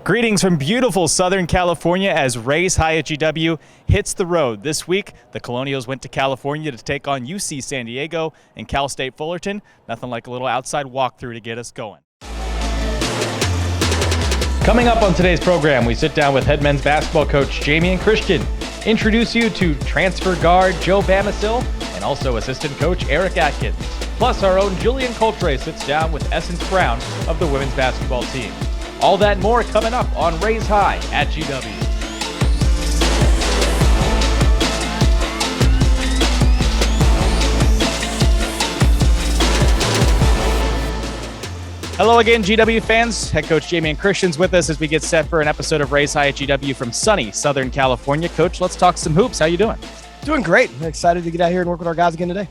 Greetings from beautiful Southern California as Rays High at GW hits the road. This week, the Colonials went to California to take on UC San Diego and Cal State Fullerton. Nothing like a little outside walkthrough to get us going. Coming up on today's program, we sit down with head men's basketball coach Jamie and Christian, introduce you to transfer guard Joe Bamisil, and also assistant coach Eric Atkins. Plus, our own Julian Coltre sits down with Essence Brown of the women's basketball team. All that and more coming up on Rays High at GW. Hello again, GW fans. Head coach Jamie and Christian's with us as we get set for an episode of Rays High at GW from sunny Southern California. Coach, let's talk some hoops. How you doing? Doing great. I'm excited to get out here and work with our guys again today.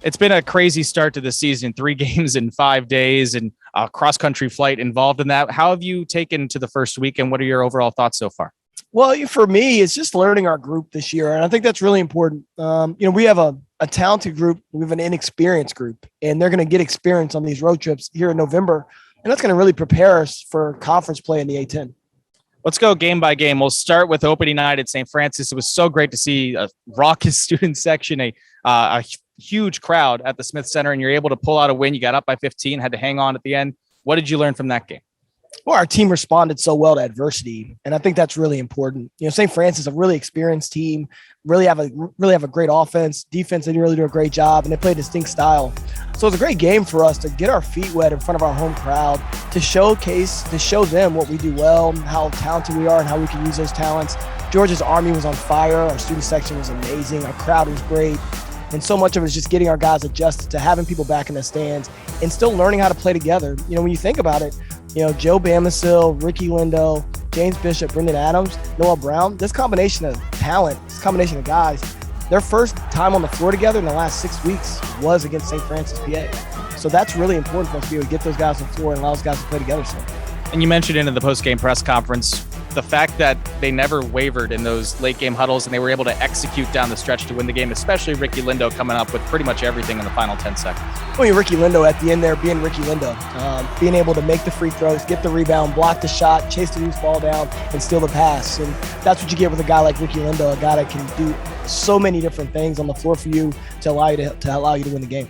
It's been a crazy start to the season, 3 games in 5 days and a cross-country flight involved in that. How have you taken to the first week and what are your overall thoughts so far? Well, for me, it's just learning our group this year. And I think that's really important. We have a talented group. We have an inexperienced group, and they're going to get experience on these road trips here in November. And that's going to really prepare us for conference play in the A-10. Let's go game by game. We'll start with opening night at St. Francis. It was so great to see a raucous student section, a huge crowd at the Smith Center, and you're able to pull out a win. You got up by 15, had to hang on at the end. What did you learn from that game? Well, our team responded so well to adversity, and I think that's really important. St. Francis is a really experienced team, really have a great offense. Defense, they really do a great job, and they play a distinct style. So it's a great game for us to get our feet wet in front of our home crowd, to show them what we do well, how talented we are, and how we can use those talents. Georgia's Army was on fire. Our student section was amazing. Our crowd was great. And so much of it is just getting our guys adjusted to having people back in the stands and still learning how to play together. When you think about it, Joe Bamisil, Ricky Lindo, James Bishop, Brendan Adams, Noah Brown, this combination of talent, this combination of guys, their first time on the floor together in the last 6 weeks was against St. Francis, PA. So that's really important for us to be able to get those guys on the floor and allow those guys to play together. And you mentioned in the post-game press conference the fact that they never wavered in those late-game huddles and they were able to execute down the stretch to win the game, especially Ricky Lindo coming up with pretty much everything in the final 10 seconds. Well, Ricky Lindo at the end there, being Ricky Lindo, being able to make the free throws, get the rebound, block the shot, chase the loose ball down, and steal the pass. And that's what you get with a guy like Ricky Lindo, a guy that can do so many different things on the floor for you to allow you to win the game.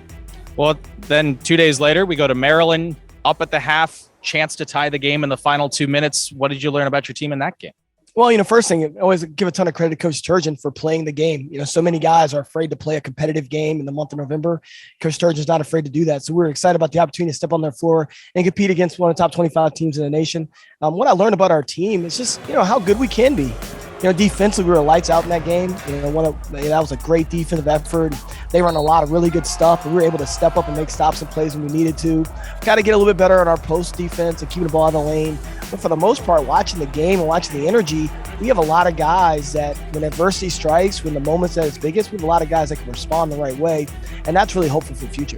Well, then 2 days later, we go to Maryland, up at the half, chance to tie the game in the final 2 minutes. What did you learn about your team in that game? Well, first thing, I always give a ton of credit to Coach Turgeon for playing the game. So many guys are afraid to play a competitive game in the month of November. Coach Turgeon's not afraid to do that. So we're excited about the opportunity to step on their floor and compete against one of the top 25 teams in the nation. What I learned about our team is just, how good we can be. Defensively, we were lights out in that game. That was a great defensive effort. They run a lot of really good stuff, and we were able to step up and make stops and plays when we needed to. Got to get a little bit better at our post defense and keeping the ball out of the lane. But for the most part, watching the game and watching the energy, we have a lot of guys that when adversity strikes, when the moment's at its biggest, we have a lot of guys that can respond the right way, and that's really hopeful for the future.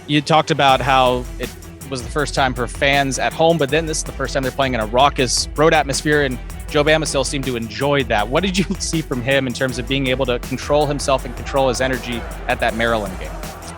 You talked about how it was the first time for fans at home, but then this is the first time they're playing in a raucous road atmosphere, and Joe Bamisil seemed to enjoy that. What did you see from him in terms of being able to control himself and control his energy at that Maryland game?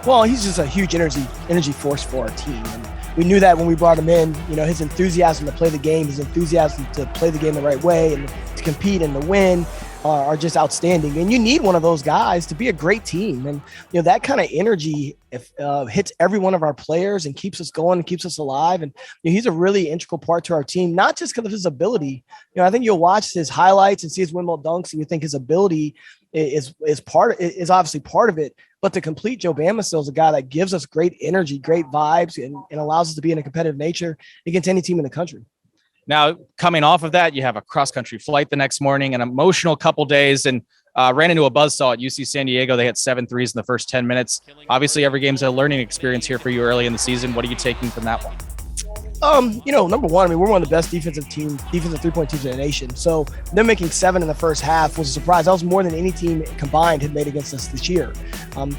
Well, he's just a huge energy force for our team. And we knew that when we brought him in, his enthusiasm to play the game, his enthusiasm to play the game the right way and to compete and to win are just outstanding. And you need one of those guys to be a great team. And, that kind of energy hits every one of our players and keeps us going and keeps us alive. And he's a really integral part to our team, not just because of his ability. I think you'll watch his highlights and see his windmill dunks and you think his ability is obviously part of it. But to complete, Joe Bamisil is a guy that gives us great energy, great vibes, and allows us to be in a competitive nature against any team in the country. Now, coming off of that, you have a cross-country flight the next morning, an emotional couple days, and ran into a buzzsaw at UC San Diego. They hit 7 threes in the first 10 minutes. Obviously, every game's a learning experience here for you early in the season. What are you taking from that one? Number one, we're one of the best defensive three-point teams in the nation. So them making 7 in the first half was a surprise. That was more than any team combined had made against us this year.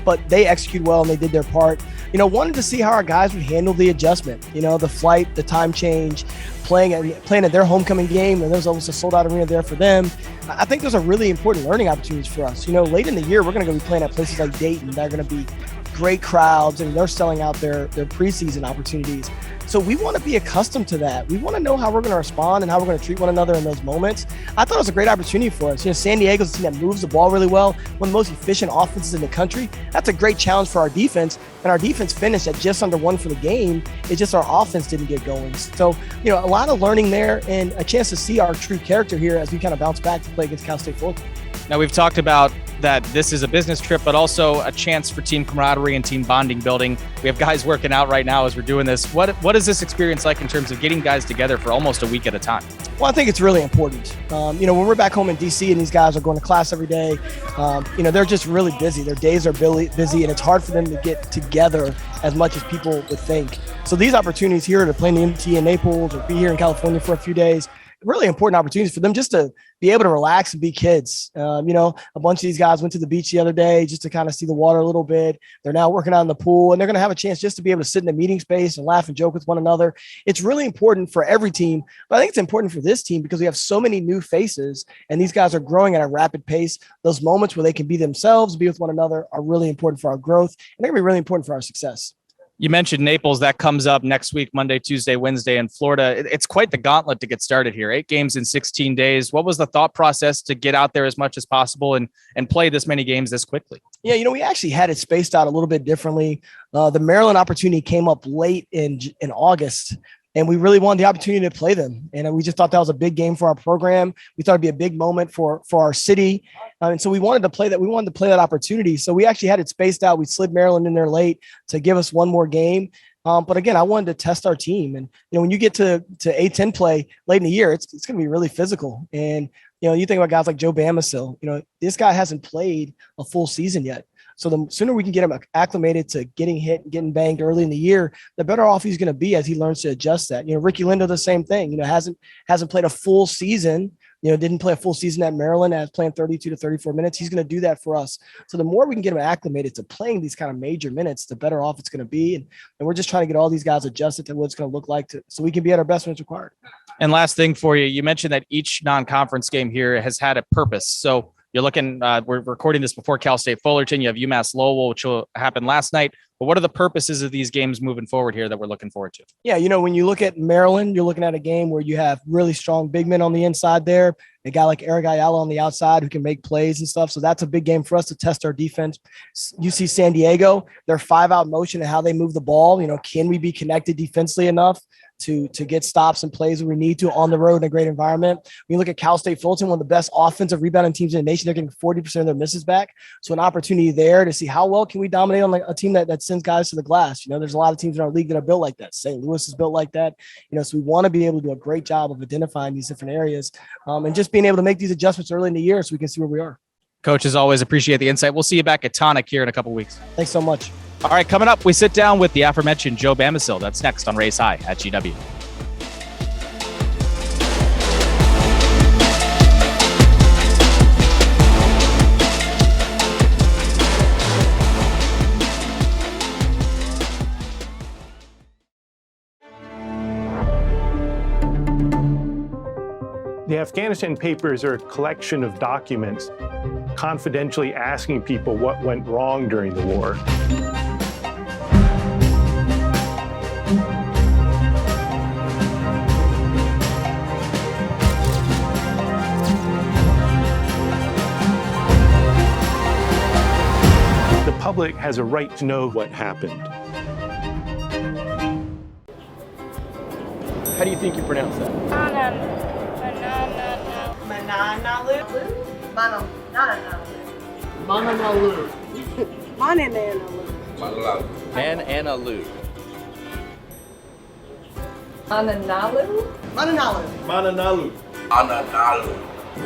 But they executed well and they did their part. Wanted to see how our guys would handle the adjustment. The flight, the time change, playing at their homecoming game, and there was almost a sold-out arena there for them. I think those are really important learning opportunities for us. Late in the year, we're going to go be playing at places like Dayton. They're going to be great crowds, and they're selling out their preseason opportunities. So we want to be accustomed to that. We want to know how we're going to respond and how we're going to treat one another in those moments. I thought it was a great opportunity for us. San Diego's a team that moves the ball really well, one of the most efficient offenses in the country. That's a great challenge for our defense, and our defense finished at just under 1 for the game. It's just our offense didn't get going. So, a lot of learning there and a chance to see our true character here as we kind of bounce back to play against Cal State Fullerton. Now, we've talked about that this is a business trip, but also a chance for team camaraderie and team bonding building. We have guys working out right now as we're doing this. What is this experience like in terms of getting guys together for almost a week at a time? Well, I think it's really important. When we're back home in DC and these guys are going to class every day, they're just really busy. Their days are busy, and it's hard for them to get together as much as people would think. So these opportunities here to play in the MT in Naples or be here in California for a few days, really important opportunities for them just to be able to relax and be kids. A bunch of these guys went to the beach the other day just to kind of see the water a little bit. They're now working out in the pool, and they're going to have a chance just to be able to sit in a meeting space and laugh and joke with one another. It's really important for every team, but I think it's important for this team because we have so many new faces, and these guys are growing at a rapid pace. Those moments where they can be themselves, be with one another, are really important for our growth, and they're going to be really important for our success. You mentioned Naples. That comes up next week, Monday, Tuesday, Wednesday in Florida. It's quite the gauntlet to get started here. 8 games in 16 days. What was the thought process to get out there as much as possible and play this many games this quickly? Yeah, we actually had it spaced out a little bit differently. The Maryland opportunity came up late in August, and we really wanted the opportunity to play them. And we just thought that was a big game for our program. We thought it'd be a big moment for our city. And so we wanted to play that. We wanted to play that opportunity. So we actually had it spaced out. We slid Maryland in there late to give us one more game. But again, I wanted to test our team. And, when you get to A-10 play late in the year, it's going to be really physical. And, you think about guys like Joe Bamisil, this guy hasn't played a full season yet. So the sooner we can get him acclimated to getting hit and getting banged early in the year, the better off he's going to be as he learns to adjust that. Ricky Lindo, the same thing, hasn't played a full season, didn't play a full season at Maryland as playing 32 to 34 minutes. He's going to do that for us. So the more we can get him acclimated to playing these kind of major minutes, the better off it's going to be. And we're just trying to get all these guys adjusted to what it's going to look like so we can be at our best when it's required. And last thing for you, you mentioned that each non-conference game here has had a purpose. So you're looking, we're recording this before Cal State Fullerton. You have UMass Lowell, which will happen last night. But what are the purposes of these games moving forward here that we're looking forward to? Yeah, when you look at Maryland, you're looking at a game where you have really strong big men on the inside there, a guy like Eric Ayala on the outside who can make plays and stuff. So that's a big game for us to test our defense. You see San Diego, their 5-out motion and how they move the ball. Can we be connected defensively enough to get stops and plays where we need to on the road in a great environment? When you look at Cal State Fullerton, one of the best offensive rebounding teams in the nation, they're getting 40% of their misses back. So an opportunity there to see how well can we dominate on a team that sends guys to the glass. There's a lot of teams in our league that are built like that. St. Louis is built like that. So we want to be able to do a great job of identifying these different areas and just being able to make these adjustments early in the year so we can see where we are. Coach, as always, appreciate the insight. We'll see you back at Tonic here in a couple weeks. Thanks so much. All right, coming up, we sit down with the aforementioned Joe Bamisil. That's next on Race High at GW. The Afghanistan Papers are a collection of documents confidentially asking people what went wrong during the war. The public has a right to know what happened. How do you think you pronounce that? Mananalu. Mananalu. Mananalu.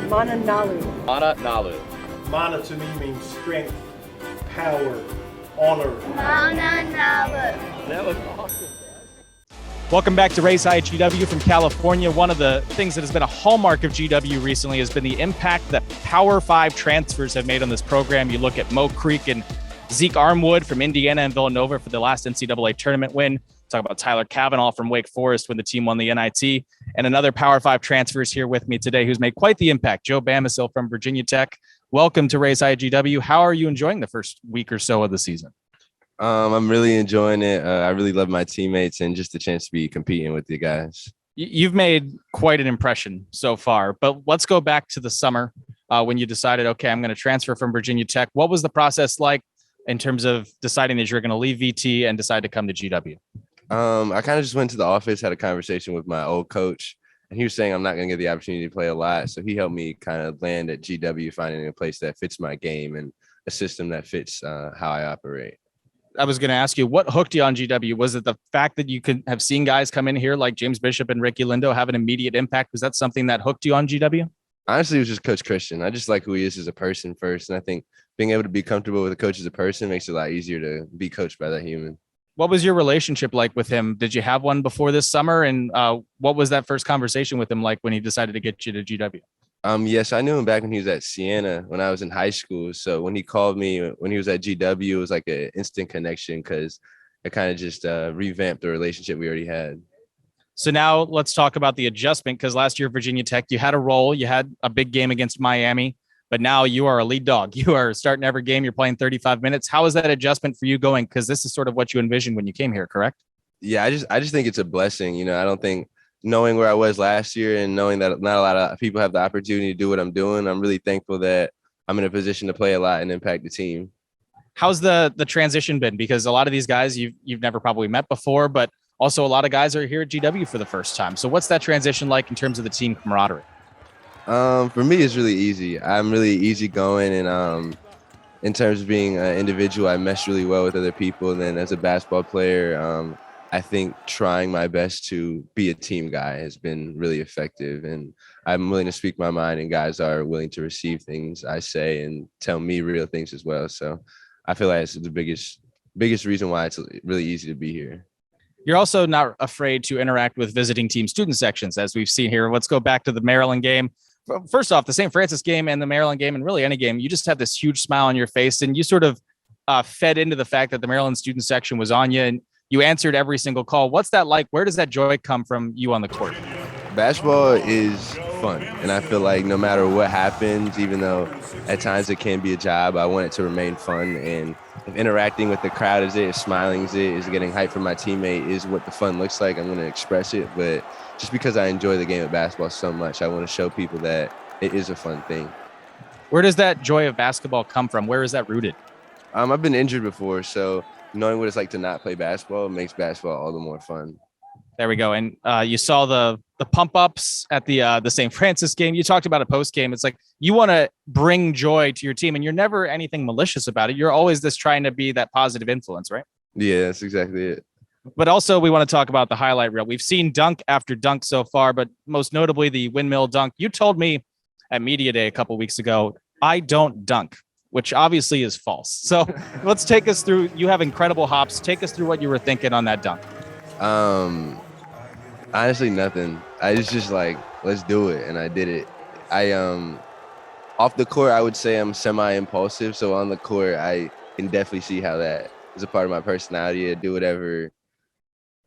Mananalu. Mananalu. Mana to me means strength, power, honor. That was awesome. Welcome back to Race High at GW from California. One of the things that has been a hallmark of GW recently has been the impact that Power 5 transfers have made on this program. You look at Mo Creek and Zeke Armwood from Indiana and Villanova for the last NCAA tournament win. Talk about Tyler Cavanaugh from Wake Forest when the team won the NIT. And another Power 5 transfers here with me today who's made quite the impact, Joe Bamisil from Virginia Tech. Welcome to Race High at GW. How are you enjoying the first week or so of the season? I'm really enjoying it. I really love my teammates and just the chance to be competing with you guys. You've made quite an impression so far, but let's go back to the summer when you decided, okay, I'm going to transfer from Virginia Tech. What was the process like in terms of deciding that you're going to leave VT and decide to come to GW? I kind of just went to the office, had a conversation with my old coach, and he was saying I'm not going to get the opportunity to play a lot. So he helped me kind of land at GW, finding a place that fits my game and a system that fits how I operate. I was going to ask you, what hooked you on GW? Was it the fact that you could have seen guys come in here like James Bishop and Ricky Lindo have an immediate impact? Was that something that hooked you on GW? Honestly, it was just Coach Christian. I just like who he is as a person first. And I think being able to be comfortable with a coach as a person makes it a lot easier to be coached by that human. What was your relationship like with him? Did you have one before this summer? And what was that first conversation with him like when he decided to get you to GW? Yes, I knew him back when he was at Siena when I was in high school. So when he called me when he was at GW, it was like an instant connection because it kind of just revamped the relationship we already had. So now let's talk about the adjustment, because last year, Virginia Tech, you had a role, you had a big game against Miami, but now you are a lead dog. You are starting every game. You're playing 35 minutes. How is that adjustment for you going? Because this is sort of what you envisioned when you came here, correct? Yeah, I just think it's a blessing. You know, I don't think knowing where I was last year and knowing that not a lot of people have the opportunity to do what I'm doing, I'm really thankful that I'm in a position to play a lot and impact the team. How's the transition been? Because a lot of these guys you've never probably met before, but also a lot of guys are here at GW for the first time. So what's that transition like in terms of the team camaraderie? For me, it's really easy. I'm really easygoing, and in terms of being an individual, I mesh really well with other people. And then as a basketball player, I think trying my best to be a team guy has been really effective. And I'm willing to speak my mind, and guys are willing to receive things I say and tell me real things as well. So I feel like it's the biggest reason why it's really easy to be here. You're also not afraid to interact with visiting team student sections, as we've seen here. Let's go back to the Maryland game. First off, the St. Francis game and the Maryland game, and really any game, you just have this huge smile on your face, and you sort of fed into the fact that the Maryland student section was on you, and you answered every single call. What's that like? Where does that joy come from you on the court? Basketball is fun, and I feel like no matter what happens, even though at times it can be a job, I want it to remain fun. And if interacting with the crowd is it, if smiling is it, is getting hyped for my teammate is what the fun looks like, I'm going to express it. But just because I enjoy the game of basketball so much, I want to show people that it is a fun thing. Where does that joy of basketball come from? Where is that rooted? I've been injured before, so knowing what it's like to not play basketball makes basketball all the more fun. There we go. And you saw the pump ups at the St. Francis game. You talked about a post game. It's like you want to bring joy to your team, and you're never anything malicious about it. You're always just trying to be that positive influence, right? Yeah, that's exactly it. But also we want to talk about the highlight reel. We've seen dunk after dunk so far, but most notably the windmill dunk. You told me at Media Day a couple weeks ago, I don't dunk, which obviously is false. So let's take us through. You have incredible hops. Take us through what you were thinking on that dunk. Honestly, nothing. I was just like, let's do it. And I did it. Off the court, I would say I'm semi-impulsive. So on the court, I can definitely see how that is a part of my personality to do whatever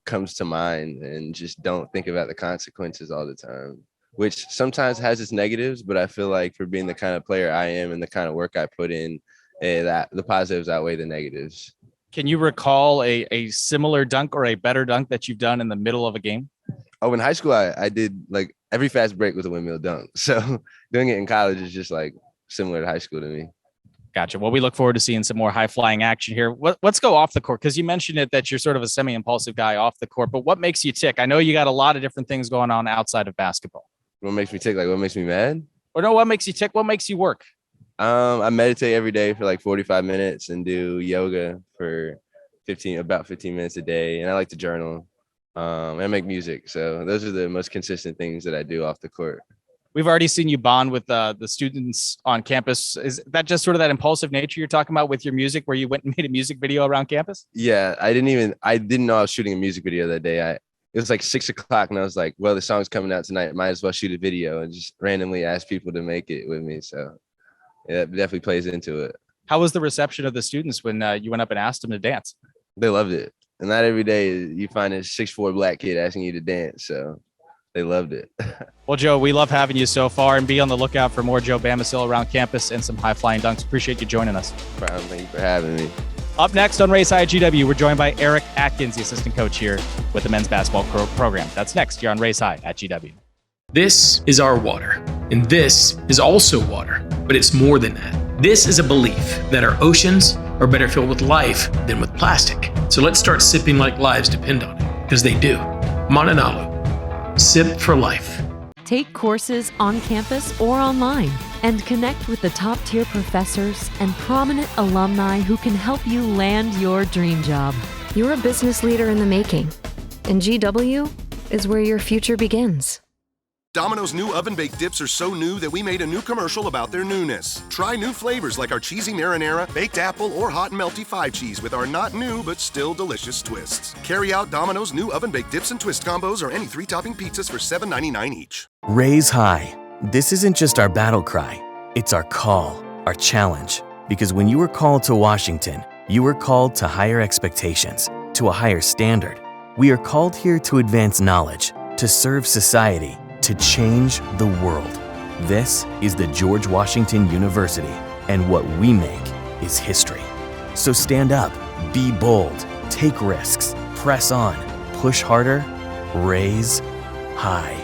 comes to mind and just don't think about the consequences all the time, which sometimes has its negatives. But I feel like for being the kind of player I am and the kind of work I put in, that the positives outweigh the negatives. Can you recall a similar dunk or a better dunk that you've done in the middle of a game? Oh, in high school, I did like every fast break was a windmill dunk. So doing it in college is just like similar to high school to me. Gotcha. Well, we look forward to seeing some more high flying action here. Let's go off the court, because you mentioned it that you're sort of a semi-impulsive guy off the court, but what makes you tick? I know you got a lot of different things going on outside of basketball. What makes me tick? Like what makes me mad? Or no, what makes you tick? What makes you work? I meditate every day for like 45 minutes and do yoga for about 15 minutes a day. And I like to journal. And I make music. So those are the most consistent things that I do off the court. We've already seen you bond with the students on campus. Is that just sort of that impulsive nature you're talking about with your music, where you went and made a music video around campus? Yeah, I didn't know I was shooting a music video that day. It was like 6:00 and I was like, well, the song's coming out tonight. Might as well shoot a video, and just randomly ask people to make it with me. So yeah, that definitely plays into it. How was the reception of the students when you went up and asked them to dance? They loved it. And not every day you find a 6'4" black kid asking you to dance. So they loved it. Well, Joe, we love having you so far, and be on the lookout for more Joe Bamisil around campus and some high flying dunks. Appreciate you joining us. Thank you for having me. Up next on Race High at GW, we're joined by Eric Atkins, the assistant coach here with the men's basketball program. That's next here on Race High at GW. This is our water, and this is also water, but it's more than that. This is a belief that our oceans are better filled with life than with plastic. So let's start sipping like lives depend on it, because they do. Mananalu, sip for life. Take courses on campus or online and connect with the top-tier professors and prominent alumni who can help you land your dream job. You're a business leader in the making, and GW is where your future begins. Domino's new oven-baked dips are so new that we made a new commercial about their newness. Try new flavors like our cheesy marinara, baked apple, or hot and melty 5-cheese with our not new but still delicious twists. Carry out Domino's new oven-baked dips and twist combos or any 3-topping pizzas for $7.99 each. Raise high. This isn't just our battle cry. It's our call, our challenge. Because when you were called to Washington, you were called to higher expectations, to a higher standard. We are called here to advance knowledge, to serve society, to change the world. This is the George Washington University, and what we make is history. So stand up, be bold, take risks, press on, push harder, raise high.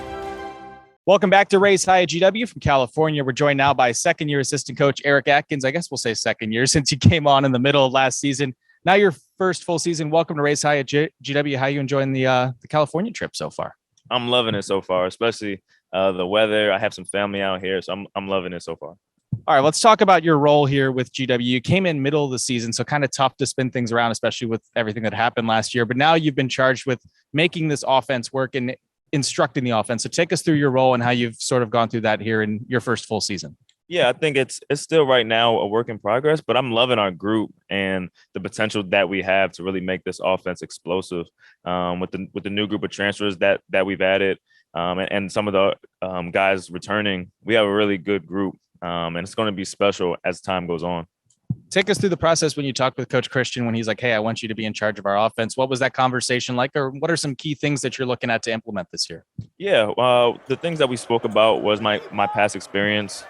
Welcome back to Race High at GW from California. We're joined now by second-year assistant coach Eric Atkins. I guess we'll say second year since you came on in the middle of last season. Now your first full season. Welcome to Race High at GW. How are you enjoying the California trip so far? I'm loving it so far, especially the weather. I have some family out here, so I'm loving it so far. All right, let's talk about your role here with GW. You came in middle of the season, so kind of tough to spin things around, especially with everything that happened last year. But now you've been charged with making this offense work and instructing the offense. So take us through your role and how you've sort of gone through that here in your first full season. Yeah, I think it's still right now a work in progress, but I'm loving our group and the potential that we have to really make this offense explosive with the new group of transfers that we've added and some of the guys returning. We have a really good group and it's going to be special as time goes on. Take us through the process when you talked with Coach Christian when he's like, hey, I want you to be in charge of our offense. What was that conversation like, or what are some key things that you're looking at to implement this year? Yeah, the things that we spoke about was my past experience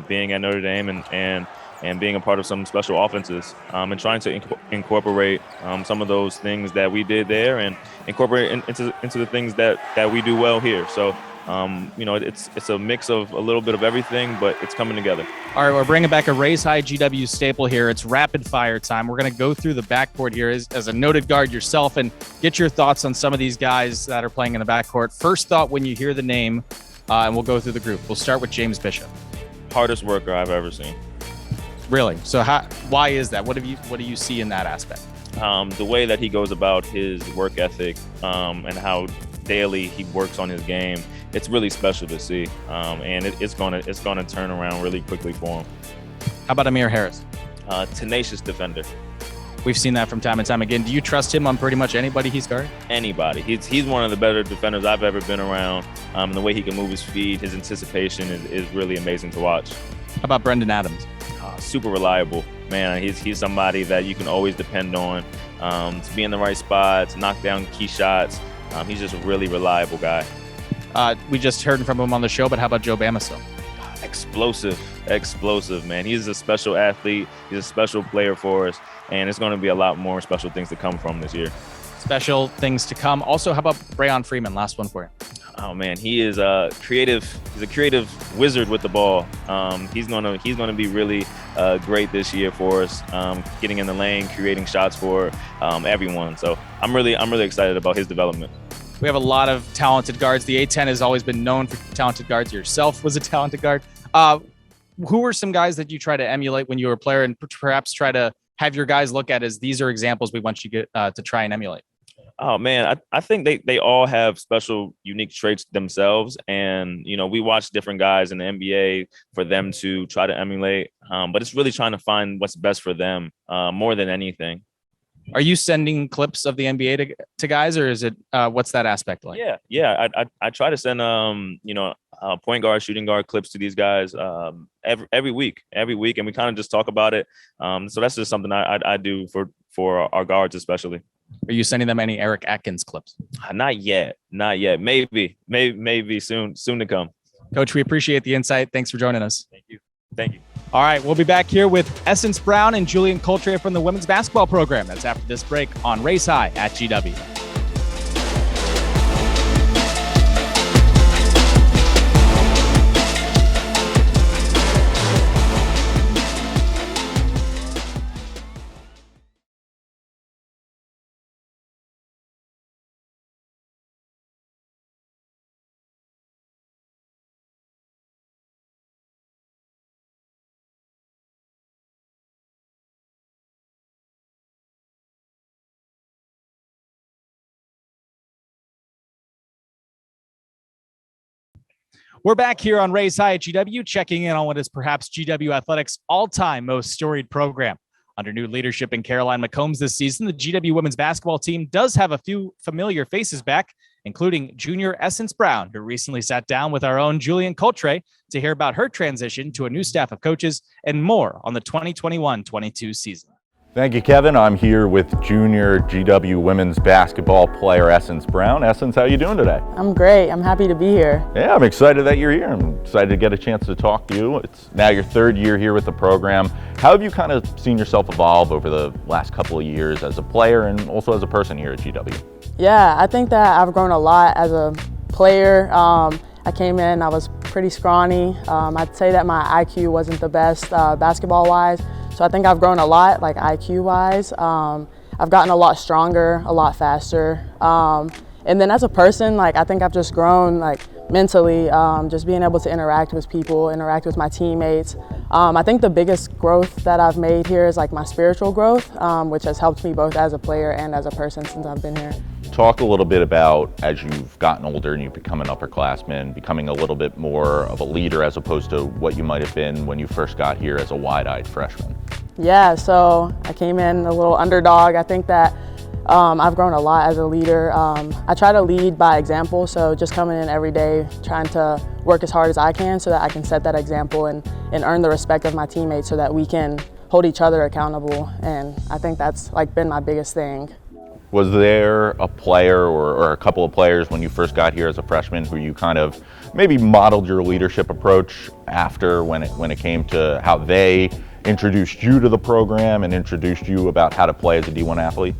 being at Notre Dame and being a part of some special offenses and trying to incorporate some of those things that we did there and incorporate into the things that we do well here. So, it's a mix of a little bit of everything, but it's coming together. All right, we're bringing back a Race High GW staple here. It's rapid fire time. We're going to go through the backcourt here as a noted guard yourself and get your thoughts on some of these guys that are playing in the backcourt. First thought when you hear the name, and we'll go through the group. We'll start with James Bishop. Hardest worker I've ever seen. Really? So why is that? What do you see in that aspect? The way that he goes about his work ethic and how daily he works on his game, it's really special to see, and it's gonna turn around really quickly for him. How about Amir Harris? Tenacious defender. We've seen that from time and time again. Do you trust him on pretty much anybody he's guarding? Anybody. He's one of the better defenders I've ever been around. The way he can move his feet, his anticipation is really amazing to watch. How about Brendan Adams? Super reliable, man. He's somebody that you can always depend on to be in the right spot, to knock down key shots. He's just a really reliable guy. We just heard from him on the show, but how about Joe Bamisil? Explosive, man. He's a special athlete. He's a special player for us, and it's going to be a lot more special things to come from this year. Special things to come. Also, how about Brayon Freeman? Last one for you. Oh man, he is creative. He's a creative wizard with the ball. He's gonna be really great this year for us. Getting in the lane, creating shots for everyone. So I'm really excited about his development. We have a lot of talented guards. The A-10 has always been known for talented guards. Yourself was a talented guard. Who were some guys that you try to emulate when you were a player, and perhaps try to have your guys look at as these are examples we want you to try and emulate? Oh man, I think they all have special, unique traits themselves, and we watch different guys in the NBA for them to try to emulate. But it's really trying to find what's best for them more than anything. Are you sending clips of the NBA to guys, or is it what's that aspect like? Yeah. I try to send point guard, shooting guard clips to these guys every week, and we kind of just talk about it. So that's just something I do for our guards especially. Are you sending them any Eric Atkins clips? Not yet. Maybe soon to come. Coach, we appreciate the insight. Thanks for joining us. Thank you. All right, we'll be back here with Essence Brown and Julian Coltre from the women's basketball program. That's after this break on Race High at GW. We're back here on Race High at GW, checking in on what is perhaps GW Athletics' all-time most storied program. Under new leadership in Caroline McCombs this season, the GW women's basketball team does have a few familiar faces back, including junior Essence Brown, who recently sat down with our own Julian Coltre to hear about her transition to a new staff of coaches and more on the 2021-22 season. Thank you, Kevin. I'm here with junior GW women's basketball player Essence Brown. Essence, how are you doing today? I'm great. I'm happy to be here. Yeah, I'm excited that you're here. I'm excited to get a chance to talk to you. It's now your third year here with the program. How have you kind of seen yourself evolve over the last couple of years as a player and also as a person here at GW? Yeah, I think that I've grown a lot as a player. I came in, I was pretty scrawny. I'd say that my IQ wasn't the best basketball-wise. So I think I've grown a lot, like IQ-wise. I've gotten a lot stronger, a lot faster. And then as a person, like I think I've just grown like mentally, just being able to interact with people, interact with my teammates. I think the biggest growth that I've made here is like my spiritual growth, which has helped me both as a player and as a person since I've been here. Talk a little bit about, as you've gotten older and you've become an upperclassman, becoming a little bit more of a leader as opposed to what you might have been when you first got here as a wide-eyed freshman. Yeah, so I came in a little underdog. I think that I've grown a lot as a leader. I try to lead by example, so just coming in every day, trying to work as hard as I can so that I can set that example and earn the respect of my teammates so that we can hold each other accountable. And I think that's like been my biggest thing. Was there a player or a couple of players when you first got here as a freshman who you kind of maybe modeled your leadership approach after when it came to how they introduced you to the program and introduced you about how to play as a D1 athlete?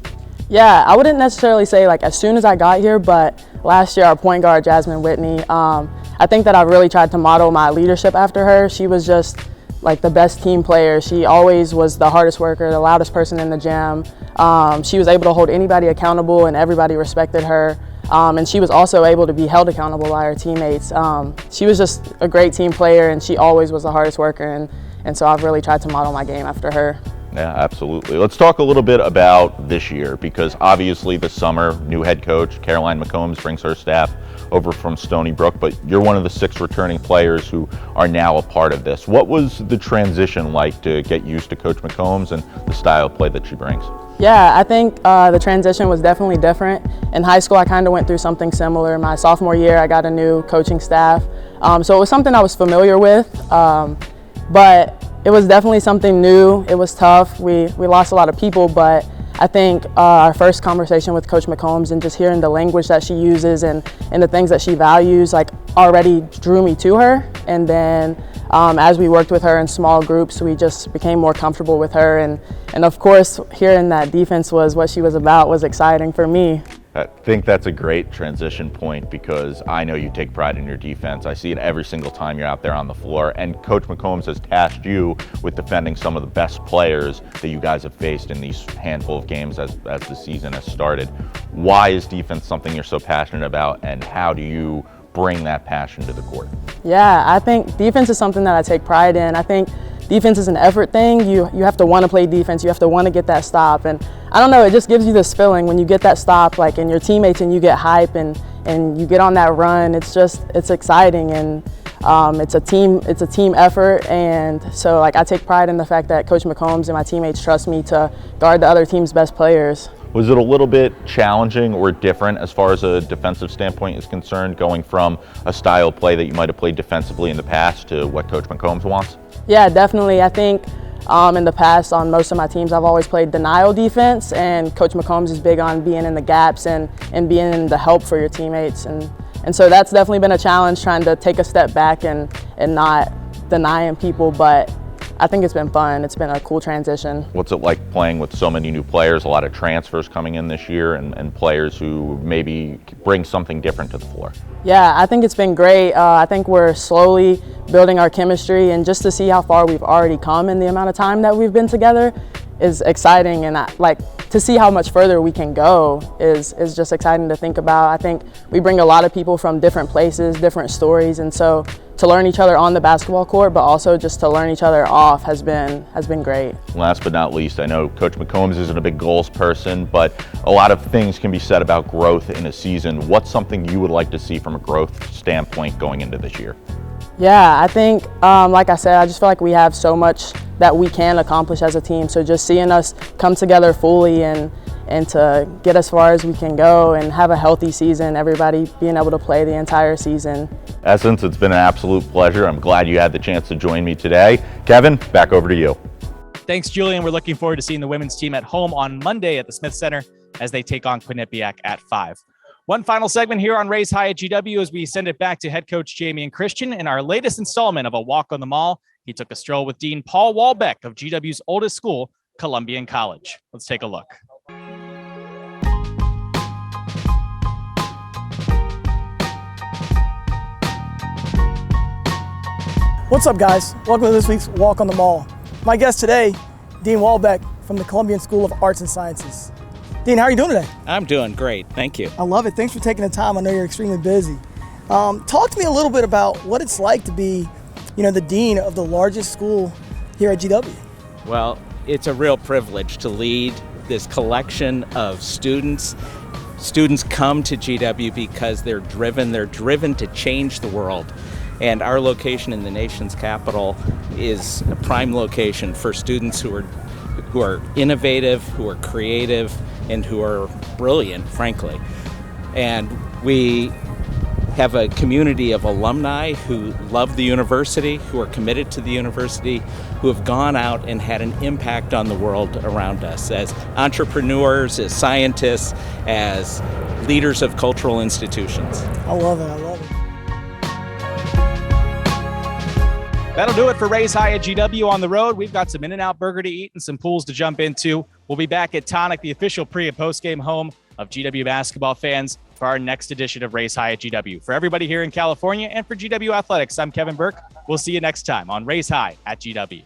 Yeah, I wouldn't necessarily say like as soon as I got here, but last year our point guard, Jasmine Whitney, I think that I really tried to model my leadership after her. She was just like the best team player. She always was the hardest worker, the loudest person in the gym. She was able to hold anybody accountable and everybody respected her. And she was also able to be held accountable by her teammates. She was just a great team player and she always was the hardest worker. And so I've really tried to model my game after her. Yeah, absolutely. Let's talk a little bit about this year because obviously this summer, new head coach Caroline McCombs brings her staff over from Stony Brook, but you're one of the 6 returning players who are now a part of this. What was the transition like to get used to Coach McCombs and the style of play that she brings? Yeah, I think the transition was definitely different. In high school, I kind of went through something similar. My sophomore year, I got a new coaching staff. So it was something I was familiar with, but it was definitely something new. It was tough. We lost a lot of people, but I think our first conversation with Coach McCombs and just hearing the language that she uses and the things that she values like already drew me to her. And then as we worked with her in small groups, we just became more comfortable with her. And of course, hearing that defense was what she was about was exciting for me. I think that's a great transition point because I know you take pride in your defense. I see it every single time you're out there on the floor. And Coach McCombs has tasked you with defending some of the best players that you guys have faced in these handful of games as the season has started. Why is defense something you're so passionate about, and how do you bring that passion to the court? Yeah, I think defense is something that I take pride in. I think defense is an effort thing. You have to want to play defense. You have to want to get that stop. And I don't know, it just gives you this feeling when you get that stop, like in your teammates, and you get hype and you get on that run. It's exciting, and it's a team effort. And so like I take pride in the fact that Coach McCombs and my teammates trust me to guard the other team's best players. Was it a little bit challenging or different as far as a defensive standpoint is concerned, going from a style of play that you might have played defensively in the past to what Coach McCombs wants? Yeah, definitely. I think in the past on most of my teams I've always played denial defense, and Coach McCombs is big on being in the gaps and being the help for your teammates. And so that's definitely been a challenge, trying to take a step back and not denying people. But I think it's been fun. It's been a cool transition. What's it like playing with so many new players, a lot of transfers coming in this year, and players who maybe bring something different to the floor? Yeah, I think it's been great. I think we're slowly building our chemistry, and just to see how far we've already come in the amount of time that we've been together is exciting, and to see how much further we can go is just exciting to think about. I think we bring a lot of people from different places, different stories, and so to learn each other on the basketball court, but also just to learn each other off has been great. Last but not least, I know Coach McCombs isn't a big goals person, but a lot of things can be said about growth in a season. What's something you would like to see from a growth standpoint going into this year? Yeah, I think, like I said, I just feel like we have so much that we can accomplish as a team. So just seeing us come together fully and to get as far as we can go and have a healthy season, everybody being able to play the entire season. Essence, it's been an absolute pleasure. I'm glad you had the chance to join me today. Kevin, back over to you. Thanks, Julian. We're looking forward to seeing the women's team at home on Monday at the Smith Center as they take on Quinnipiac at 5. One final segment here on Raise High at GW as we send it back to head coach Jamie and Christian in our latest installment of A Walk on the Mall. He took a stroll with Dean Paul WAHLBECK of GW's oldest school, Columbian College. Let's take a look. What's up, guys? Welcome to this week's Walk on the Mall. My guest today, Dean WAHLBECK from the Columbian School of Arts and Sciences. Dean, how are you doing today? I'm doing great, thank you. I love it. Thanks for taking the time. I know you're extremely busy. Talk to me a little bit about what it's like to be, the dean of the largest school here at GW. Well, it's a real privilege to lead this collection of students. Students come to GW because they're driven to change the world. And our location in the nation's capital is a prime location for students who are innovative, who are creative, and who are brilliant, frankly. And we have a community of alumni who love the university, who are committed to the university, who have gone out and had an impact on the world around us as entrepreneurs, as scientists, as leaders of cultural institutions. I love it. I love it. That'll do it for Raise High at GW on the road. We've got some In-N-Out Burger to eat and some pools to jump into. We'll be back at Tonic, the official pre- and post-game home of GW basketball fans, for our next edition of Raise High at GW. For everybody here in California and for GW Athletics, I'm Kevin Burke. We'll see you next time on Raise High at GW.